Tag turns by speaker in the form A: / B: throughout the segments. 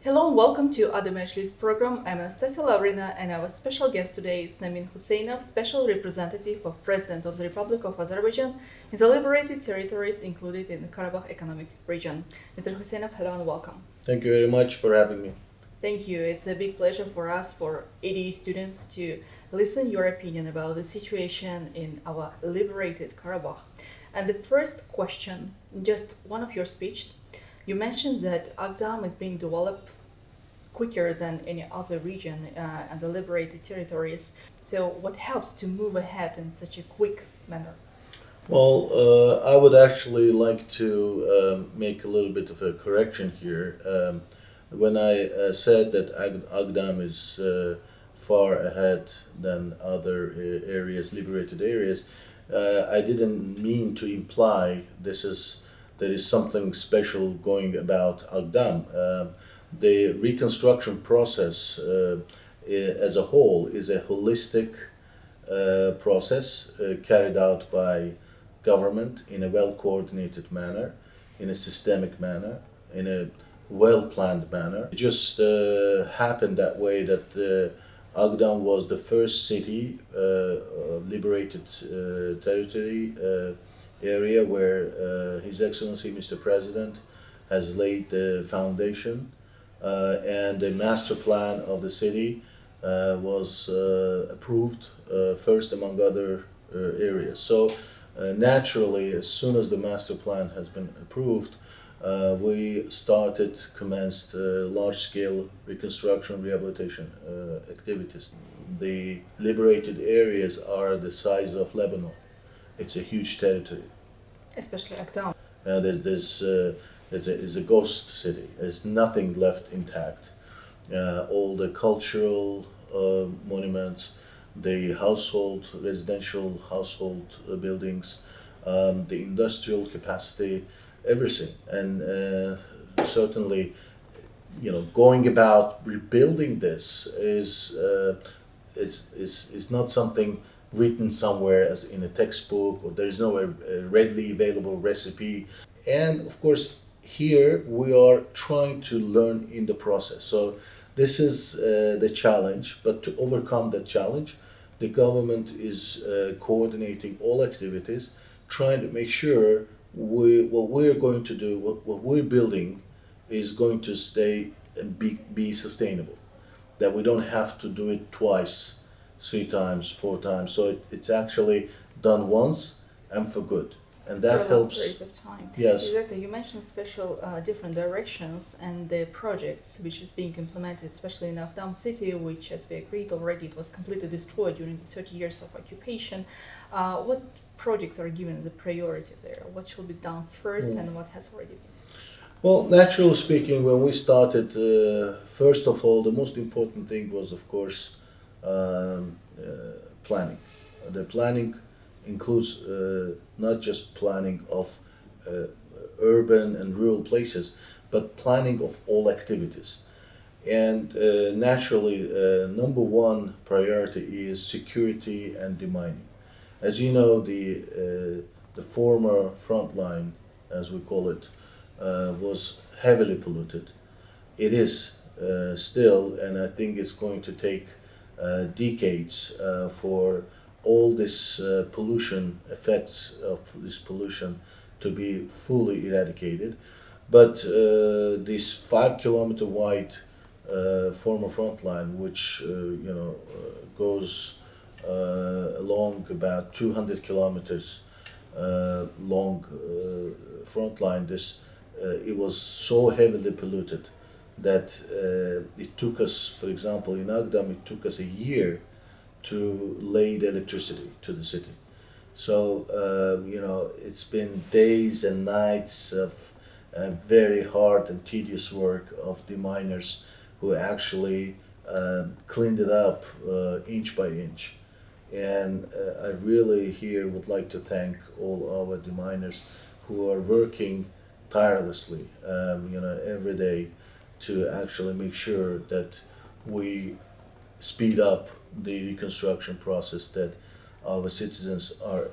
A: Hello and welcome to ADA Majlis program. I'm Anastasia Lavrina and our special guest today is Emin Huseynov, Special Representative of President of the Republic of Azerbaijan in the liberated territories included in the Karabakh Economic Region. Mr. Huseynov, hello and welcome.
B: Thank you very much for having me.
A: Thank you. It's a big pleasure for us, for ADA students, to listen your opinion about the situation in our liberated Karabakh. And the first question, just one of your speeches, you mentioned that Aghdam is being developed quicker than any other region and the liberated territories. So what helps to move ahead in such a quick manner?
B: Well, I would actually like to make a little bit of a correction here. When I said that Aghdam is far ahead than other areas, liberated areas, I didn't mean to imply there is something special going about Aghdam. The reconstruction process as a whole is a holistic process carried out by government in a well-coordinated manner, in a systemic manner, in a well-planned manner. It just happened that way that Aghdam was the first city, liberated territory area where His Excellency Mr. President has laid the foundation, and the master plan of the city was approved first among other areas. So naturally, as soon as the master plan has been approved, we commenced large-scale reconstruction rehabilitation activities. The liberated areas are the size of Lebanon. It's a huge territory.
A: Especially Aghdam.
B: There's a ghost city. There's nothing left intact. All the cultural monuments, the residential household buildings, the industrial capacity, everything. And certainly, going about rebuilding this is not something written somewhere as in a textbook, or there is no readily available recipe. And of course, here we are trying to learn in the process. So this is the challenge, but to overcome that challenge, the government is coordinating all activities, trying to make sure what we're going to do, what we're building is going to stay and be sustainable, that we don't have to do it twice, 3 times, 4 times. So it's actually done once and for good. And that helps.
A: For a period of time.
B: Yes.
A: Exactly. You mentioned special different directions and the projects which is being implemented, especially in Aghdam city, which, as we agreed already, it was completely destroyed during the 30 years of occupation. What projects are given the priority there? What should be done first and what has already been?
B: Well, naturally speaking, when we started, first of all, the most important thing was, of course, planning. The planning includes not just planning of urban and rural places, but planning of all activities. And naturally, number one priority is security and demining. As you know, the former front line, as we call it, was heavily polluted. It is still, and I think it's going to take decades for all this pollution, effects of this pollution to be fully eradicated. But this 5 kilometer wide former front line, which goes along about 200 kilometers long front line, it was so heavily polluted that it took us, for example, in Aghdam, it took us a year to lay the electricity to the city. So, it's been days and nights of very hard and tedious work of the miners who actually cleaned it up inch by inch. And I really here would like to thank all our miners who are working tirelessly, every day to actually make sure that we speed up the reconstruction process, that our citizens are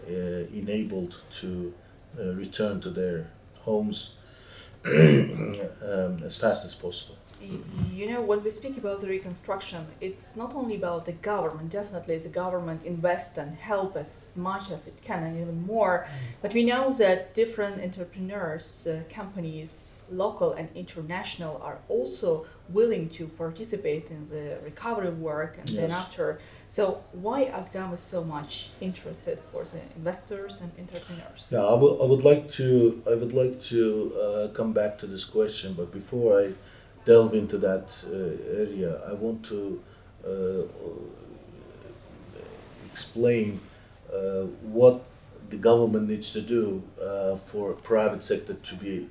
B: enabled to return to their homes as fast as possible.
A: You know, when we speak about the reconstruction, it's not only about the government. Definitely, the government invest and help as much as it can and even more. But we know that different entrepreneurs, companies, local and international, are also willing to participate in the recovery work and then
B: Yes.
A: after. So why Aghdam is so much interested for the investors and entrepreneurs?
B: Yeah, I would like to come back to this question, but before I delve into that area, I want to uh, explain what the government needs to do for private sector to be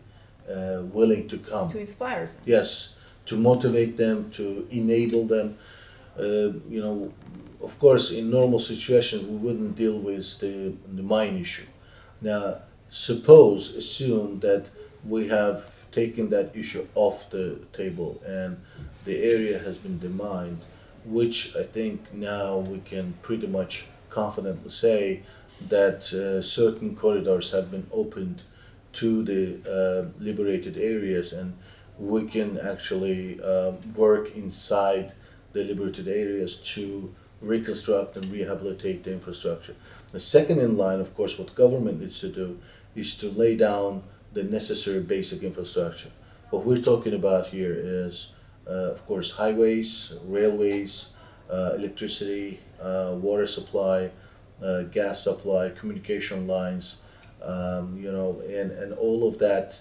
B: willing to come.
A: To inspire them.
B: Yes, to motivate them, to enable them. You know, of course, in normal situations, we wouldn't deal with the mine issue. Now, assume that we have taken that issue off the table and the area has been demined, which I think now we can pretty much confidently say that certain corridors have been opened to the liberated areas, and we can actually work inside the liberated areas to reconstruct and rehabilitate the infrastructure. The second in line, of course, what government needs to do is to lay down the necessary basic infrastructure. What we're talking about here is, of course, highways, railways, electricity, water supply, gas supply, communication lines, and all of that,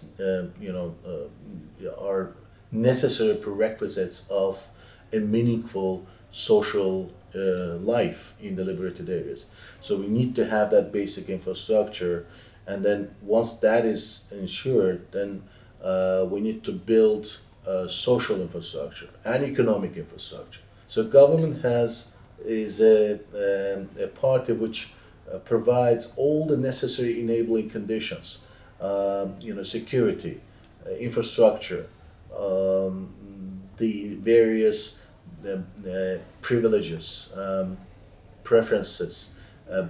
B: are necessary prerequisites of a meaningful social life in the liberated areas. So we need to have that basic infrastructure, and then once that is ensured, then we need to build social infrastructure and economic infrastructure. So government is a party which provides all the necessary enabling conditions, security, infrastructure, the various privileges, preferences,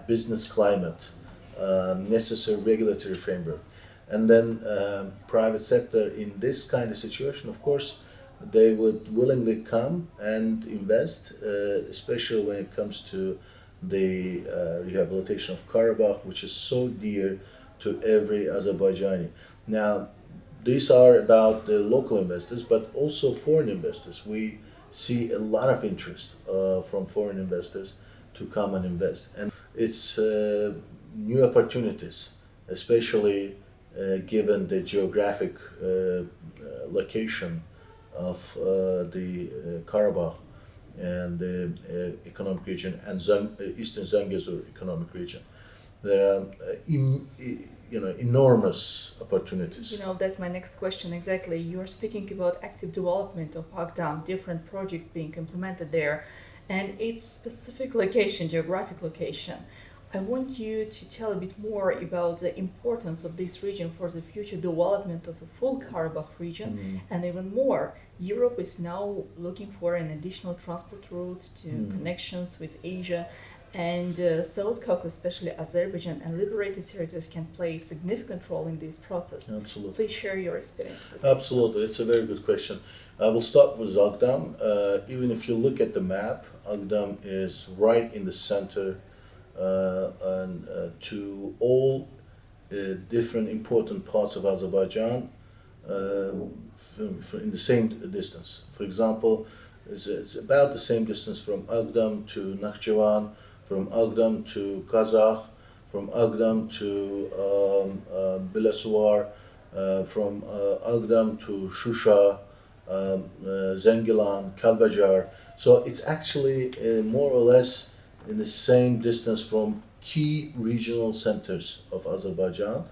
B: business climate, necessary regulatory framework. And then private sector in this kind of situation, of course, they would willingly come and invest, especially when it comes to the rehabilitation of Karabakh, which is so dear to every Azerbaijani. Now, these are about the local investors, but also foreign investors. We see a lot of interest from foreign investors to come and invest. And it's new opportunities, especially given the geographic location of the Karabakh and the economic region and Eastern Zangezur economic region. There are enormous opportunities.
A: You know, that's my next question exactly. You are speaking about active development of Aghdam, different projects being implemented there, and its specific location, geographic location. I want you to tell a bit more about the importance of this region for the future development of a full Karabakh region, and even more. Europe is now looking for an additional transport routes to connections with Asia, and South Caucasus, especially Azerbaijan and liberated territories, can play a significant role in this process.
B: Absolutely.
A: Please share your experience.
B: Absolutely, it's a very good question. I will start with Aghdam. Even if you look at the map, Aghdam is right in the center, and to all different important parts of Azerbaijan in the same distance. For example, it's about the same distance from Aghdam to Nakhchivan, from Aghdam to Kazakh, from Aghdam to Bilaswar, from Aghdam to Shusha, Zengilan, Kalbajar. So it's actually more or less in the same distance from key regional centers of Azerbaijan,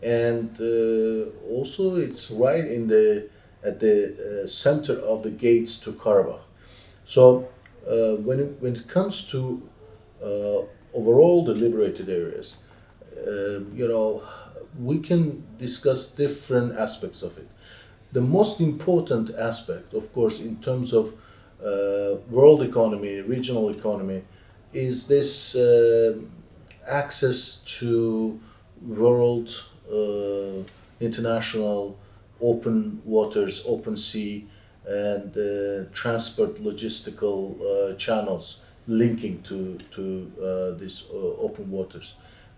B: and also it's right at the center of the gates to Karabakh. So when it comes to overall the liberated areas, we can discuss different aspects of it. The most important aspect, of course, in terms of world economy, regional economy, is this access to world, international open waters, open sea, and transport logistical channels linking to these open waters.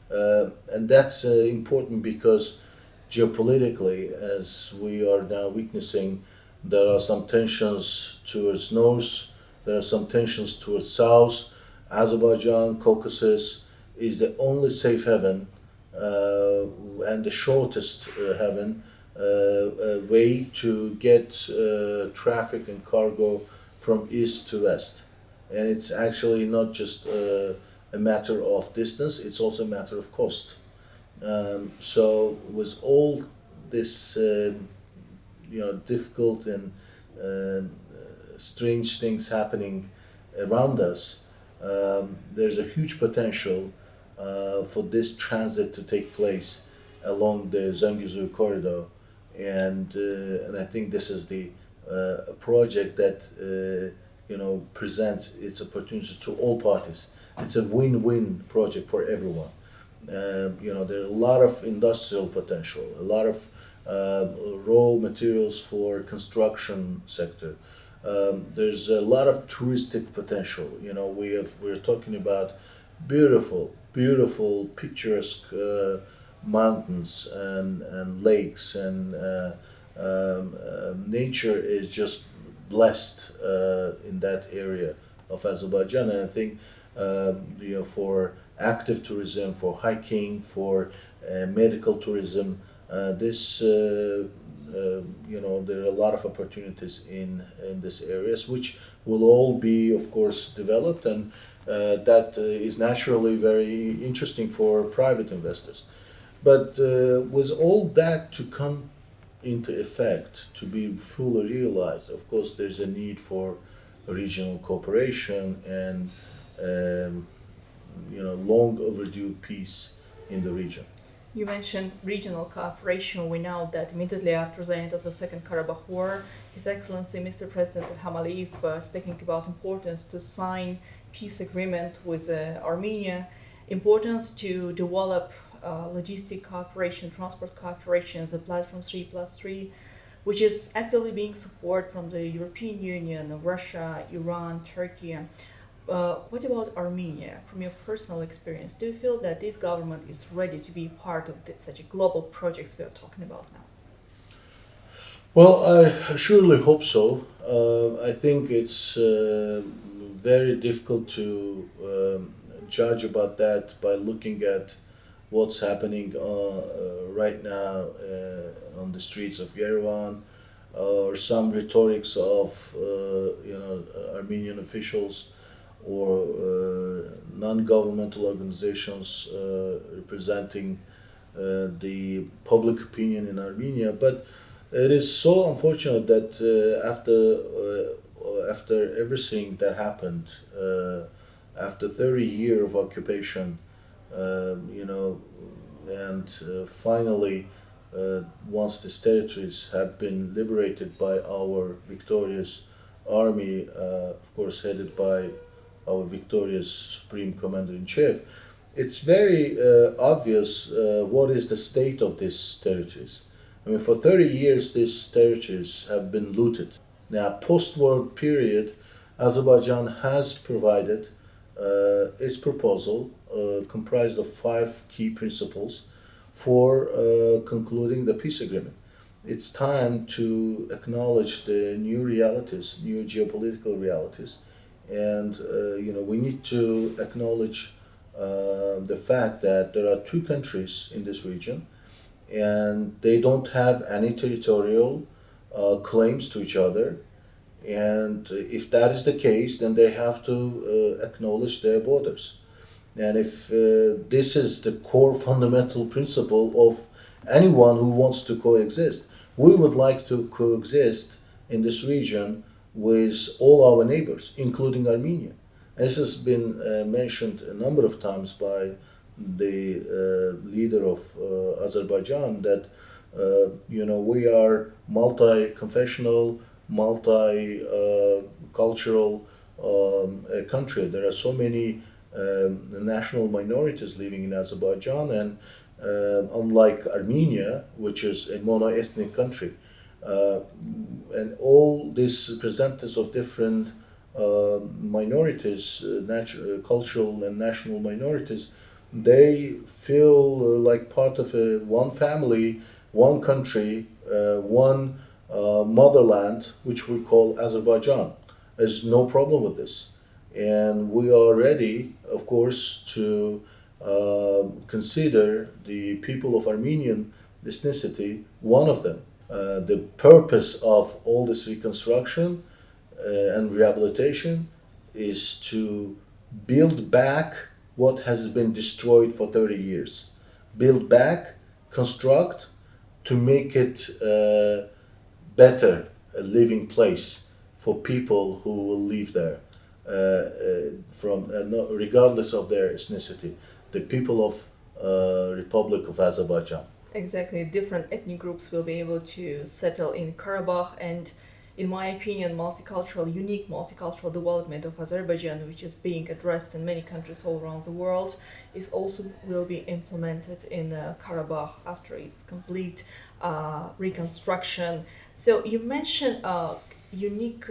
B: And that's important because geopolitically, as we are now witnessing, there are some tensions towards north, there are some tensions towards south. Azerbaijan, Caucasus is the only safe haven and the shortest haven way to get traffic and cargo from east to west. And it's actually not just a matter of distance, it's also a matter of cost. So with all this, difficult and strange things happening around us, there's a huge potential for this transit to take place along the Zangezur corridor, and I think this is the a project that presents its opportunities to all parties. It's a win-win project for everyone. There are a lot of industrial potential, a lot of raw materials for construction sector. There's a lot of touristic potential. We're talking about beautiful, picturesque mountains and lakes, and nature is just blessed in that area of Azerbaijan. And I think for active tourism, for hiking, for medical tourism, there are a lot of opportunities in these areas, which will all be, of course, developed, and that is naturally very interesting for private investors. But with all that to come into effect, to be fully realized, of course, there's a need for regional cooperation and long overdue peace in the region.
A: You mentioned regional cooperation. We know that immediately after the end of the Second Karabakh War, His Excellency Mr. President Ilham Aliyev speaking about importance to sign peace agreement with Armenia, importance to develop logistic cooperation, transport cooperation, the platform 3+3, which is actively being supported from the European Union, Russia, Iran, Turkey. What about Armenia? From your personal experience, do you feel that this government is ready to be part of such a global projects we are talking about now?
B: Well, I surely hope so. I think it's very difficult to judge about that by looking at what's happening right now on the streets of Yerevan, or some rhetorics of Armenian officials or non-governmental organizations representing the public opinion in Armenia. But it is so unfortunate that after everything that happened, after 30 years of occupation, and finally, once these territories have been liberated by our victorious army, of course headed by our victorious Supreme Commander-in-Chief, it's very obvious what is the state of these territories. I mean, for 30 years, these territories have been looted. Now, post-war period, Azerbaijan has provided its proposal, comprised of 5 key principles, for concluding the peace agreement. It's time to acknowledge the new realities, new geopolitical realities, and we need to acknowledge the fact that there are 2 countries in this region, and they don't have any territorial claims to each other. And if that is the case, then they have to acknowledge their borders. And if this is the core fundamental principle of anyone who wants to coexist, we would like to coexist in this region with all our neighbors, including Armenia. This has been mentioned a number of times by the leader of Azerbaijan, that we are multi-confessional, multi-cultural country. There are so many national minorities living in Azerbaijan, and unlike Armenia, which is a mono-ethnic country, Uh, and all these representatives of different minorities, cultural and national minorities, they feel like part of one family, one country, one motherland, which we call Azerbaijan. There's no problem with this. And we are ready, of course, to consider the people of Armenian ethnicity one of them. The purpose of all this reconstruction and rehabilitation is to build back what has been destroyed for 30 years. Build back, construct, to make it better, a living place for people who will live there, regardless of their ethnicity. The people of Republic of Azerbaijan.
A: Exactly, different ethnic groups will be able to settle in Karabakh, and in my opinion, unique multicultural development of Azerbaijan, which is being addressed in many countries all around the world, is also will be implemented in Karabakh after its complete reconstruction. So you mentioned unique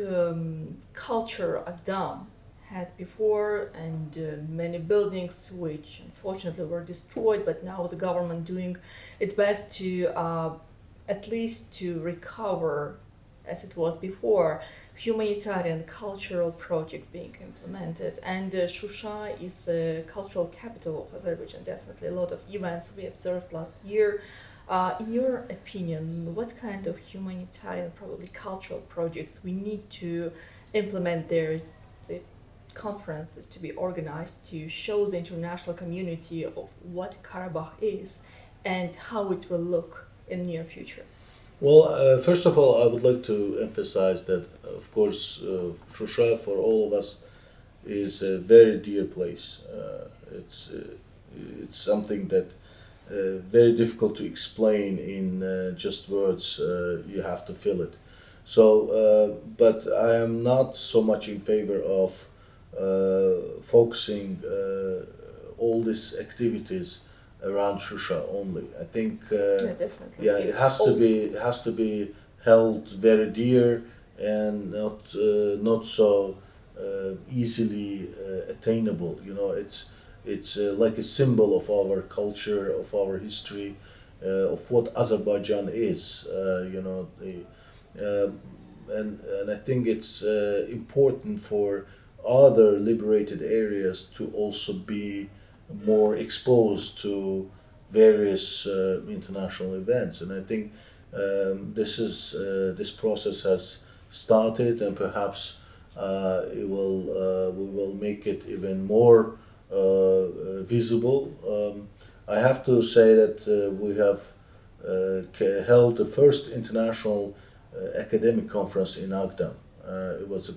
A: culture Aghdam had before, and many buildings which unfortunately were destroyed, but now the government doing its best to at least to recover as it was before, humanitarian cultural projects being implemented. And Shusha is a cultural capital of Azerbaijan, definitely a lot of events we observed last year. In your opinion, what kind of humanitarian, probably cultural projects we need to implement there, the conferences to be organized to show the international community of what Karabakh is and how it will look in near future?
B: Well, first of all, I would like to emphasize that, of course, Shusha for all of us is a very dear place. It's something that very difficult to explain in just words. You have to feel it. So, but I am not so much in favor of focusing all these activities around Shusha only. I think
A: definitely.
B: it has to be held very dear and not so easily attainable. You know, it's like a symbol of our culture, of our history, of what Azerbaijan is. And I think it's important for other liberated areas to also be more exposed to various international events, and I think this process has started, and perhaps we will make it even more visible. I have to say that we have held the first international academic conference in Aghdam. It was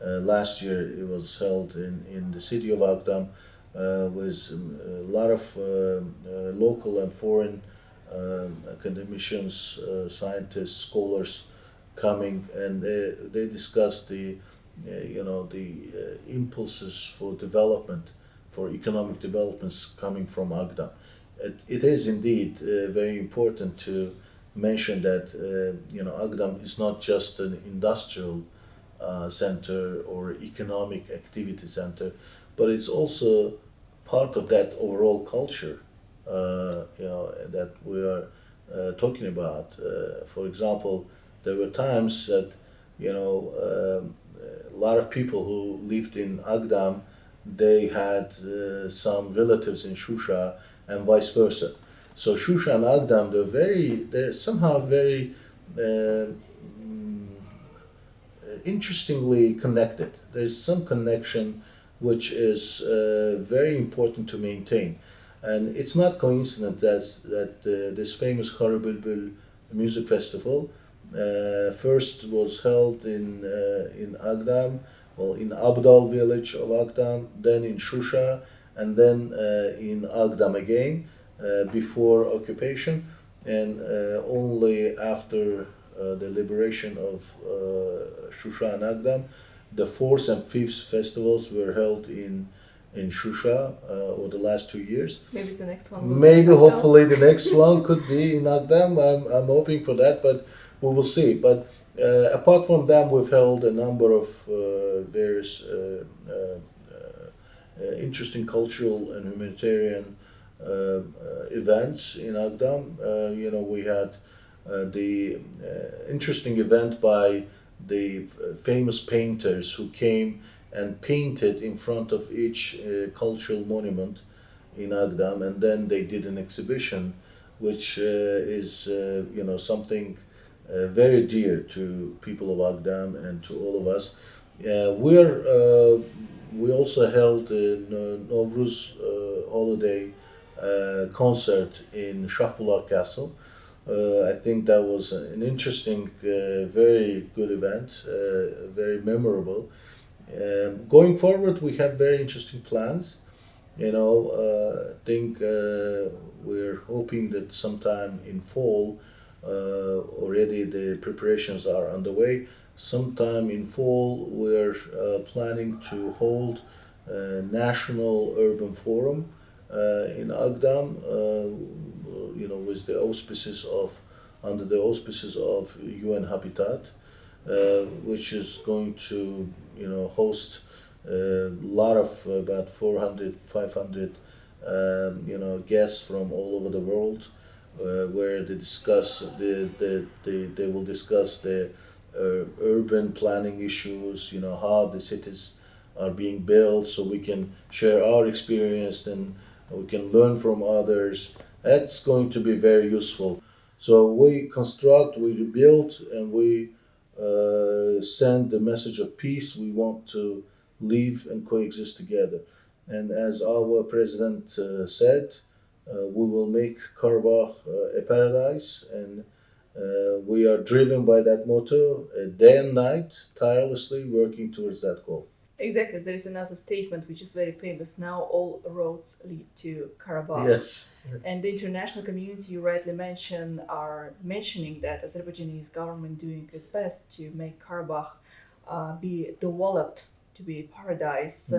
B: last year. It was held in the city of Aghdam. With a lot of local and foreign academicians, scientists, scholars coming, and they discussed the impulses for development, for economic developments coming from Aghdam. It is indeed very important to mention that Aghdam is not just an industrial center or economic activity center, but it's also part of that overall culture, that we are talking about. For example, there were times that a lot of people who lived in Aghdam, they had some relatives in Shusha, and vice versa. So Shusha and Aghdam, they're somehow very interestingly connected. There's some connection which is very important to maintain. And it's not coincidence that this famous Karabakh music festival first was held in Aghdam, in Abdal village of Aghdam, then in Shusha, and then in Aghdam again before occupation, and only after the liberation of Shusha and Aghdam, the fourth and fifth festivals were held in Shusha over the last 2 years.
A: Maybe the next one will
B: Maybe, hopefully, the next one could be in Aghdam. I'm hoping for that. But we will see. But apart from them, we've held a number of various interesting cultural and humanitarian events in Aghdam. We had the interesting event by the famous painters who came and painted in front of each cultural monument in Aghdam, and then they did an exhibition, which is something very dear to people of Aghdam and to all of us. We also held a Novruz holiday concert in Shahbular Castle. I think that was an interesting, very good event, very memorable. Going forward, we have very interesting plans. I think we're hoping that sometime in fall, already the preparations are underway. Sometime in fall, we're planning to hold a national urban forum in Aghdam, with the auspices of under the auspices of UN Habitat, which is going to host a lot of about 400, 500 guests from all over the world, where they will discuss the urban planning issues, how the cities are being built, so we can share our experience and we can learn from others. That's going to be very useful. So we construct, we rebuild, and we send the message of peace. We want to live and coexist together. And as our president said, we will make Karabakh a paradise, and we are driven by that motto day and night, tirelessly working towards that goal.
A: Exactly. There is another statement which is very famous. Now all roads lead to Karabakh.
B: Yes.
A: And the international community you rightly mentioned are mentioning that Azerbaijani government doing its best to make Karabakh be developed to be a paradise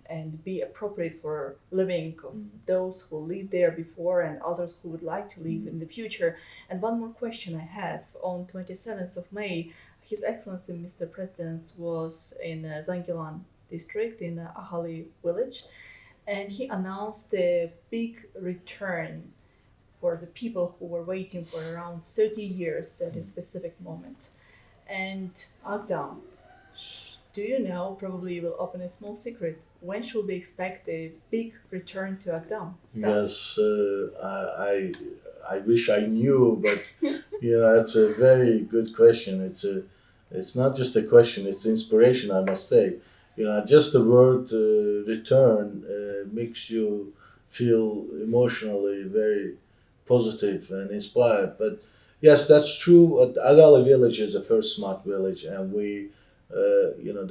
A: and be appropriate for living of those who lived there before and others who would like to live in the future. And one more question I have. On 27th of May, His Excellency Mr. President was in Zangilan district in Ahali village, and he announced a big return for the people who were waiting for around 30 years at a specific moment. And Aghdam, do you know, probably you will open a small secret, when should we expect a big return to Aghdam?
B: Yes, I wish I knew, but it's a very good question. It's not just a question; it's inspiration, I must say. Just the word return makes you feel emotionally very positive and inspired. But yes, that's true. Agali village is the first smart village, and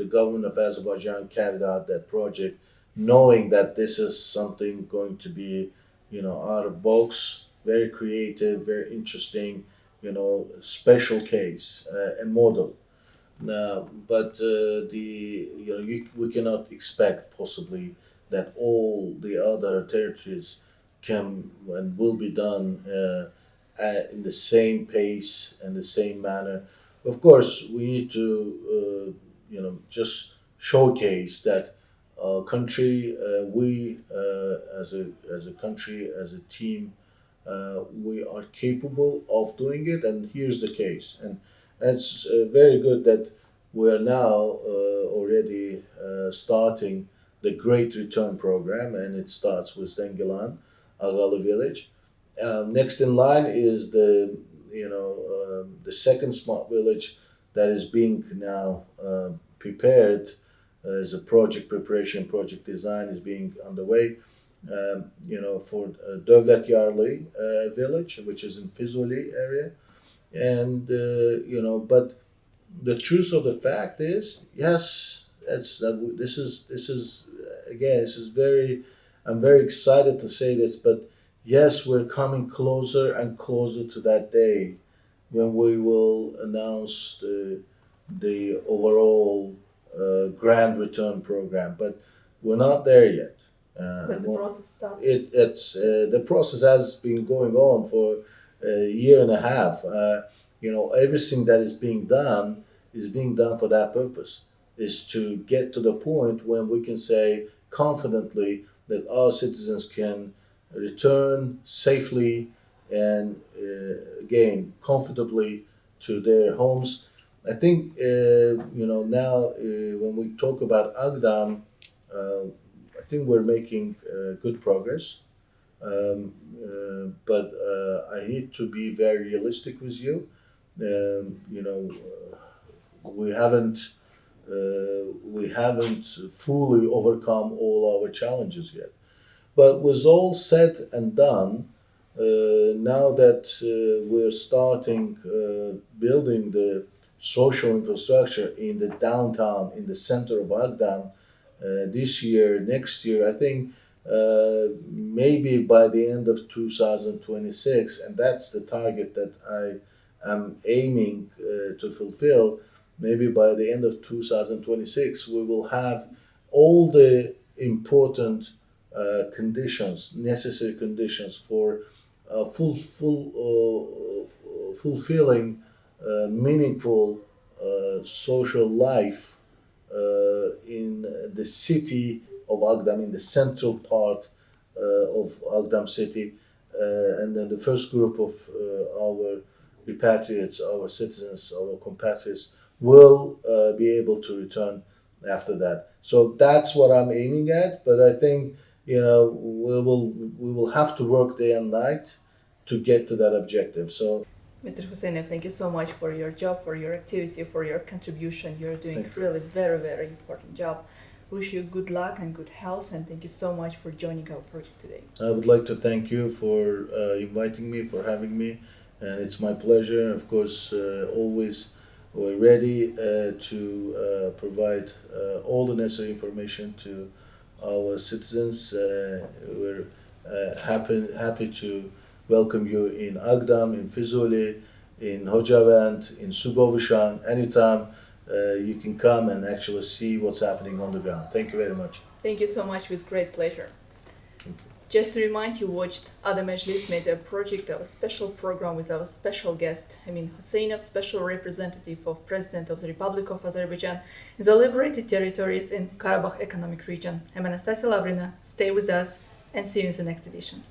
B: the government of Azerbaijan carried out that project, knowing that this is something going to be, out of box, very creative, very interesting, special case, a model. Now, but we cannot expect possibly that all the other territories can and will be done in the same pace and the same manner. Of course, we need to just showcase that country, we as a country, as a team, we are capable of doing it, and here's the case. And it's very good that we are now already starting the Great Return Program, and it starts with Dengilan, Agalı Village. Next in line is the second smart village that is being now prepared as a project preparation, project design is being underway. For Dövlet Yarlı village, which is in Fizuli area, and but the truth of the fact is, yes, this is again, this is very. I'm very excited to say this, but yes, we're coming closer and closer to that day when we will announce the overall grand return program. But we're not there yet.
A: Has the process started?
B: The process has been going on for a year and a half. everything that is being done for that purpose, is to get to the point when we can say confidently that our citizens can return safely and again comfortably to their homes. I think now when we talk about Aghdam, I think we're making good progress. But I need to be very realistic with you. We haven't fully overcome all our challenges yet. But with all said and done, now that we're starting building the social infrastructure in the downtown, in the center of Aghdam, this year, next year, I think maybe by the end of 2026, and that's the target that I am aiming to fulfill. Maybe by the end of 2026, we will have all the important conditions, necessary conditions for fulfilling meaningful social life in the city of Aghdam, in the central part of Aghdam city. And then the first group of our repatriates, our citizens, our compatriots will be able to return after that. So that's what I'm aiming at. But I think we will have to work day and night to get to that objective. So,
A: Mr. Huseynov, thank you so much for your job, for your activity, for your contribution. You're doing really very, very important job. Wish you good luck and good health, and thank you so much for joining our project today.
B: I would like to thank you for inviting me, for having me, and it's my pleasure. Of course, always we're ready to provide all the necessary information to our citizens. We're happy to welcome you in Aghdam, in Fizuli, in Hojavand, in Subovishan. Anytime you can come and actually see what's happening on the ground. Thank you very much.
A: Thank you so much, with great pleasure. Just to remind you, watched ADA Majlis Media Project, our special program with our special guest, Emin Huseynov, Special Representative of President of the Republic of Azerbaijan in the liberated territories in Karabakh Economic Region. I'm Anastasia Lavrina. Stay with us and see you in the next edition.